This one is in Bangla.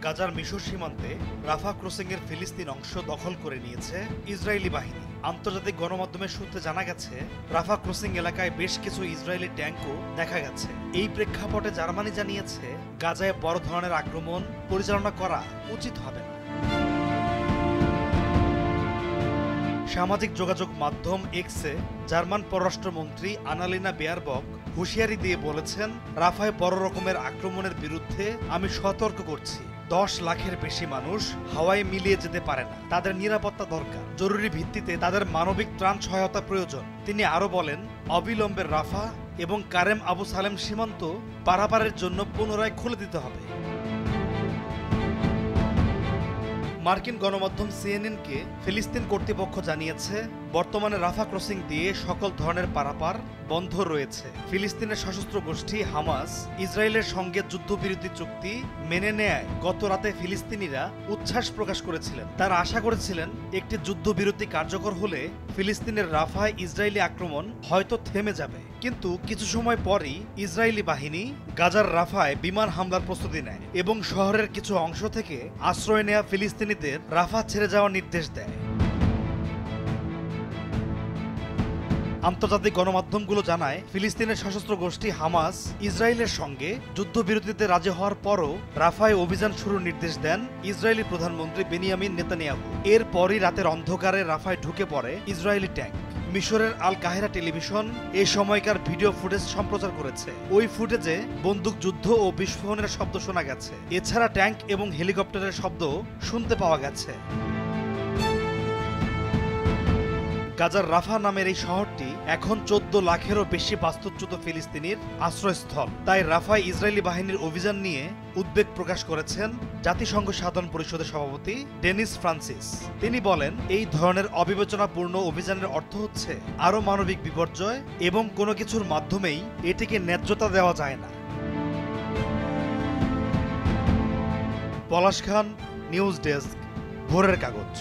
গাজার মিশর সীমান্তে রাফা ক্রসিংয়ের ফিলিস্তিন অংশ দখল করে নিয়েছে ইসরায়েলি বাহিনী। আন্তর্জাতিক গণমাধ্যমের সূত্রে জানা গেছে, রাফা ক্রসিং এলাকায় বেশ কিছু ইসরায়েলি ট্যাঙ্কও দেখা গেছে। এই প্রেক্ষাপটে জার্মানি জানিয়েছে, গাজায় বড় ধরনের আক্রমণ পরিচালনা করা উচিত হবে না। সামাজিক যোগাযোগ মাধ্যম এক্সে জার্মান পররাষ্ট্রমন্ত্রী আনালিনা বেয়ারবক হুঁশিয়ারি দিয়ে বলেছেন, রাফায় বড় রকমের আক্রমণের বিরুদ্ধে আমি সতর্ক করছি। 10 লাখের বেশি মানুষ হাওয়ায় মিলিয়ে যেতে পারে না, তাদের নিরাপত্তা দরকার। জরুরি ভিত্তিতে তাদের মানবিক ত্রাণ সহায়তা প্রয়োজন। তিনি আরও বলেন, অবিলম্বে রাফা এবং কারেম আবু সালেম সীমান্ত পারাপারের জন্য পুনরায় খুলে দিতে হবে। মার্কিন গণমাধ্যম সিএনএনকে ফিলিস্তিন কর্তৃপক্ষ জানিয়েছে, বর্তমানে রাফা ক্রসিং দিয়ে সকল ধরনের পারাপার বন্ধ রয়েছে। ফিলিস্তিনের সশস্ত্র গোষ্ঠী হামাস ইসরায়েলের সঙ্গে যুদ্ধবিরতি চুক্তি মেনে নেয় গত রাতে ফিলিস্তিনিরা উচ্ছ্বাস প্রকাশ করেছিলেন। তারা আশা করেছিলেন, একটি যুদ্ধবিরতি কার্যকর হলে ফিলিস্তিনের রাফায় ইসরায়েলি আক্রমণ হয়তো থেমে যাবে। কিন্তু কিছু সময় পরই ইসরায়েলি বাহিনী গাজার রাফায় বিমান হামলার প্রস্তুতি নেয় এবং শহরের কিছু অংশ থেকে আশ্রয় নেয়া ফিলিস্তিনিদের রাফা ছেড়ে যাওয়ার নির্দেশ দেয়। আন্তর্জাতিক গণমাধ্যমগুলো জানায়, ফিলিস্তিনের সশস্ত্র গোষ্ঠী হামাস ইসরায়েলের সঙ্গে যুদ্ধবিরতিতে রাজি হওয়ার পরও রাফায় অভিযান শুরুর নির্দেশ দেন ইসরায়েলি প্রধানমন্ত্রী বেনিয়ামিন নেতানিয়াহু। এরপরই রাতের অন্ধকারে রাফায় ঢুকে পড়ে ইসরায়েলি ট্যাঙ্ক। মিশরের আল কাহিরা টেলিভিশন এই সময়কার ভিডিও ফুটেজ সম্প্রচার করেছে। ওই ফুটেজে বন্দুকযুদ্ধ ও বিস্ফোরণের শব্দ শোনা গেছে। এছাড়া ট্যাঙ্ক এবং হেলিকপ্টারের শব্দ শুনতে পাওয়া গেছে। গাজার রাফা নামের এই শহরটি এখন 14 লাখেরও বেশি বাস্তুচ্যুত ফিলিস্তিনির আশ্রয়স্থল। তাই রাফায় ইসরায়েলি বাহিনীর অভিযান নিয়ে উদ্বেগ প্রকাশ করেছেন জাতিসংঘ সাধারণ পরিষদের সভাপতি ডেনিস ফ্রান্সিস। তিনি বলেন, এই ধরনের অবিবেচনাপূর্ণ অভিযানের অর্থ হচ্ছে আরও মানবিক বিপর্যয় এবং কোনো কিছুর মাধ্যমেই এটিকে ন্যায্যতা দেওয়া যায় না। পলাশ খান, নিউজ ডেস্ক, ভোরের কাগজ।